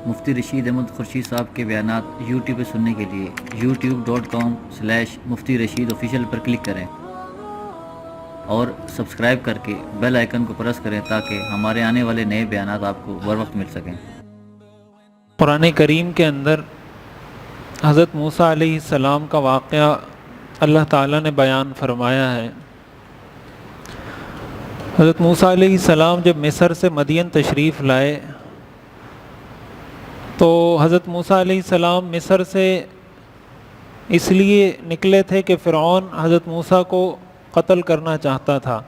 مفتی رشید احمد خورشید صاحب کے بیانات یوٹیوب پہ سننے کے لیے youtube.com/مفتی رشید آفیشیل پر کلک کریں اور سبسکرائب کر کے بیل آئیکن کو پریس کریں تاکہ ہمارے آنے والے نئے بیانات آپ کو بر وقت مل سکیں۔ قرآن کریم کے اندر حضرت موسیٰ علیہ السلام کا واقعہ اللہ تعالیٰ نے بیان فرمایا ہے۔ حضرت موسیٰ علیہ السلام جب مصر سے مدین تشریف لائے تو حضرت موسیٰ علیہ السلام مصر سے اس لیے نکلے تھے کہ فرعون حضرت موسیٰ کو قتل کرنا چاہتا تھا۔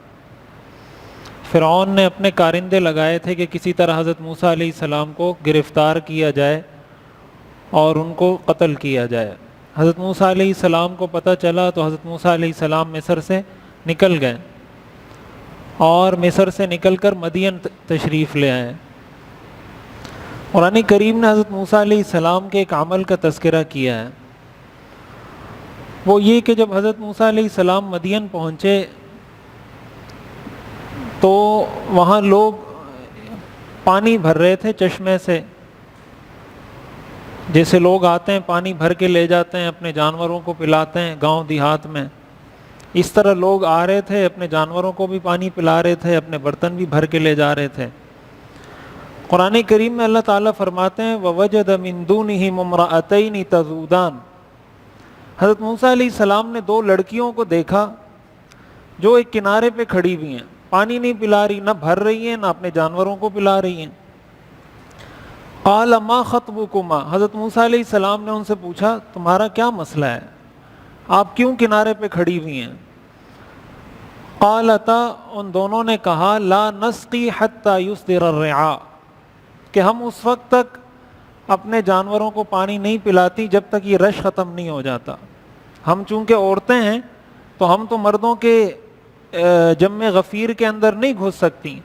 فرعون نے اپنے کارندے لگائے تھے کہ کسی طرح حضرت موسیٰ علیہ السلام کو گرفتار کیا جائے اور ان کو قتل کیا جائے۔ حضرت موسیٰ علیہ السلام کو پتہ چلا تو حضرت موسیٰ علیہ السلام مصر سے نکل گئے اور مصر سے نکل کر مدین تشریف لے آئے۔ قرآن کریم نے حضرت موسیٰ علیہ السلام کے ایک عمل کا تذکرہ کیا ہے، وہ یہ کہ جب حضرت موسیٰ علیہ السلام مدین پہنچے تو وہاں لوگ پانی بھر رہے تھے چشمے سے، جیسے لوگ آتے ہیں پانی بھر کے لے جاتے ہیں اپنے جانوروں کو پلاتے ہیں گاؤں دیہات میں، اس طرح لوگ آ رہے تھے، اپنے جانوروں کو بھی پانی پلا رہے تھے، اپنے برتن بھی بھر کے لے جا رہے تھے۔ قرآن کریم میں اللہ تعالیٰ فرماتے ہیں وَوَجَدَ مِن دُونِهِمُ امْرَأَتَيْنِ تَذُودَانِ، حضرت موسیٰ علیہ السلام نے دو لڑکیوں کو دیکھا جو ایک کنارے پہ کھڑی ہوئی ہیں، پانی نہیں پلا رہی، نہ بھر رہی ہیں، نہ اپنے جانوروں کو پلا رہی ہیں۔ قَالَ مَا خَطْبُكُمَا، حضرت موسیٰ علیہ السلام نے ان سے پوچھا تمہارا کیا مسئلہ ہے، آپ کیوں کنارے پہ کھڑی ہوئی ہیں؟ قَالَتَا، ان دونوں نے کہا لَا نَسْقِي حَتَّى يُصْدِرَ الرِّعَاء، کہ ہم اس وقت تک اپنے جانوروں کو پانی نہیں پلاتی جب تک یہ رش ختم نہیں ہو جاتا۔ ہم چونکہ عورتیں ہیں تو ہم تو مردوں کے جمع غفیر کے اندر نہیں گھس سکتی،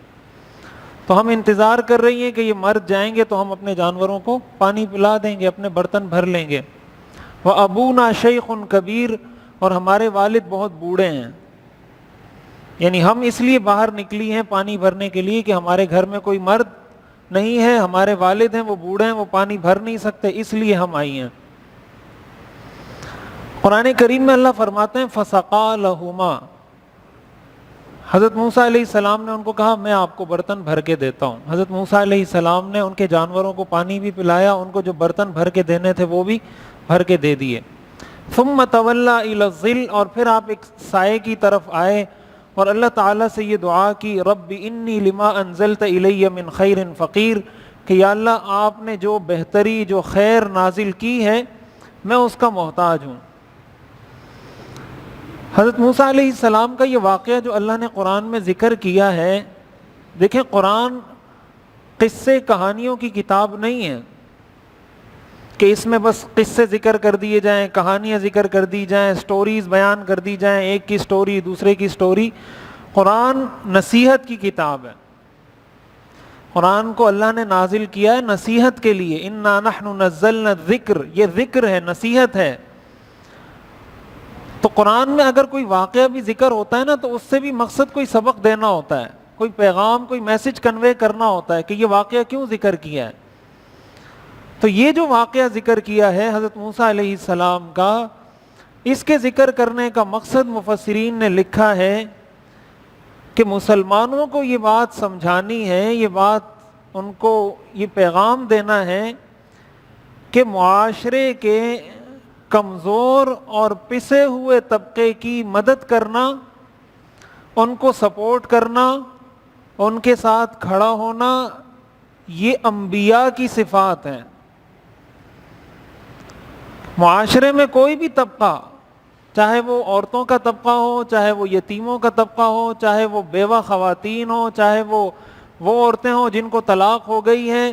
تو ہم انتظار کر رہی ہیں کہ یہ مرد جائیں گے تو ہم اپنے جانوروں کو پانی پلا دیں گے، اپنے برتن بھر لیں گے۔ وَأَبُونَا شَيْخٌ کبیر، اور ہمارے والد بہت بوڑھے ہیں، یعنی ہم اس لیے باہر نکلی ہیں پانی بھرنے کے لیے کہ ہمارے گھر میں کوئی مرد نہیں ہے، ہمارے والد ہیں وہ بوڑھے ہیں، وہ پانی بھر نہیں سکتے، اس لیے ہم آئی ہیں۔ قرآن کریم میں اللہ فرماتے ہیں فَسَقَىٰ لَهُمَا، حضرت موسیٰ علیہ السلام نے ان کو کہا میں آپ کو برتن بھر کے دیتا ہوں۔ حضرت موسیٰ علیہ السلام نے ان کے جانوروں کو پانی بھی پلایا، ان کو جو برتن بھر کے دینے تھے وہ بھی بھر کے دے دیے۔ ثُمَّ تَوَلَّىٰ إِلَى الظِّلِّ، اور پھر آپ ایک سائے کی طرف آئے اور اللہ تعالیٰ سے یہ دعا کی رب انی لما انزلت الی من خیر فقیر، کہ یا اللہ آپ نے جو بہتری جو خیر نازل کی ہے میں اس کا محتاج ہوں۔ حضرت موسیٰ علیہ السلام کا یہ واقعہ جو اللہ نے قرآن میں ذکر کیا ہے، دیکھیں قرآن قصے کہانیوں کی کتاب نہیں ہے کہ اس میں بس قصے ذکر کر دیے جائیں، کہانیاں ذکر کر دی جائیں، سٹوریز بیان کر دی جائیں، ایک کی سٹوری دوسرے کی سٹوری۔ قرآن نصیحت کی کتاب ہے، قرآن کو اللہ نے نازل کیا ہے نصیحت کے لیے، انا نحن نزلنا الذکر، یہ ذکر ہے، نصیحت ہے۔ تو قرآن میں اگر کوئی واقعہ بھی ذکر ہوتا ہے نا تو اس سے بھی مقصد کوئی سبق دینا ہوتا ہے، کوئی پیغام کوئی میسج کنوے کرنا ہوتا ہے کہ یہ واقعہ کیوں ذکر کیا ہے۔ تو یہ جو واقعہ ذکر کیا ہے حضرت موسیٰ علیہ السلام کا، اس کے ذکر کرنے کا مقصد مفسرین نے لکھا ہے کہ مسلمانوں کو یہ بات سمجھانی ہے، یہ بات ان کو یہ پیغام دینا ہے کہ معاشرے کے کمزور اور پسے ہوئے طبقے کی مدد کرنا، ان کو سپورٹ کرنا، ان کے ساتھ کھڑا ہونا، یہ انبیاء کی صفات ہیں۔ معاشرے میں کوئی بھی طبقہ، چاہے وہ عورتوں کا طبقہ ہو، چاہے وہ یتیموں کا طبقہ ہو، چاہے وہ بیوہ خواتین ہو، چاہے وہ عورتیں ہوں جن کو طلاق ہو گئی ہے،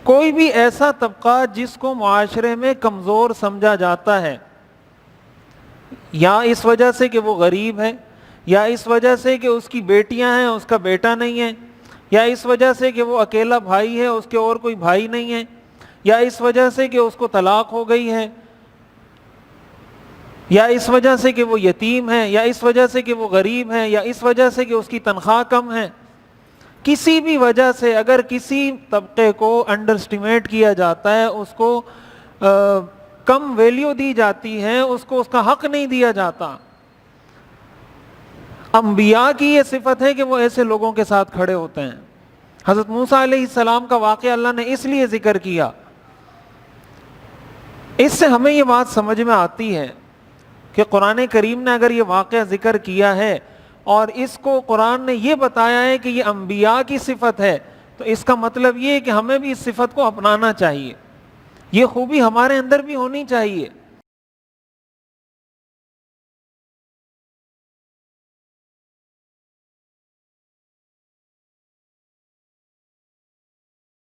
کوئی بھی ایسا طبقہ جس کو معاشرے میں کمزور سمجھا جاتا ہے، یا اس وجہ سے کہ وہ غریب ہے، یا اس وجہ سے کہ اس کی بیٹیاں ہیں اس کا بیٹا نہیں ہے، یا اس وجہ سے کہ وہ اکیلا بھائی ہے اس کے اور کوئی بھائی نہیں ہے، یا اس وجہ سے کہ اس کو طلاق ہو گئی ہے، یا اس وجہ سے کہ وہ یتیم ہے، یا اس وجہ سے کہ وہ غریب ہے، یا اس وجہ سے کہ اس کی تنخواہ کم ہے، کسی بھی وجہ سے اگر کسی طبقے کو انڈر اسٹیمیٹ کیا جاتا ہے، اس کو کم ویلیو دی جاتی ہے، اس کو اس کا حق نہیں دیا جاتا. انبیاء کی یہ صفت ہے کہ وہ ایسے لوگوں کے ساتھ کھڑے ہوتے ہیں. حضرت موسیٰ علیہ السلام کا واقعہ اللہ نے اس لیے ذکر کیا. اس سے ہمیں یہ بات سمجھ میں آتی ہے کہ قرآن کریم نے اگر یہ واقعہ ذکر کیا ہے اور اس کو قرآن نے یہ بتایا ہے کہ یہ انبیاء کی صفت ہے، تو اس کا مطلب یہ ہے کہ ہمیں بھی اس صفت کو اپنانا چاہیے. یہ خوبی ہمارے اندر بھی ہونی چاہیے.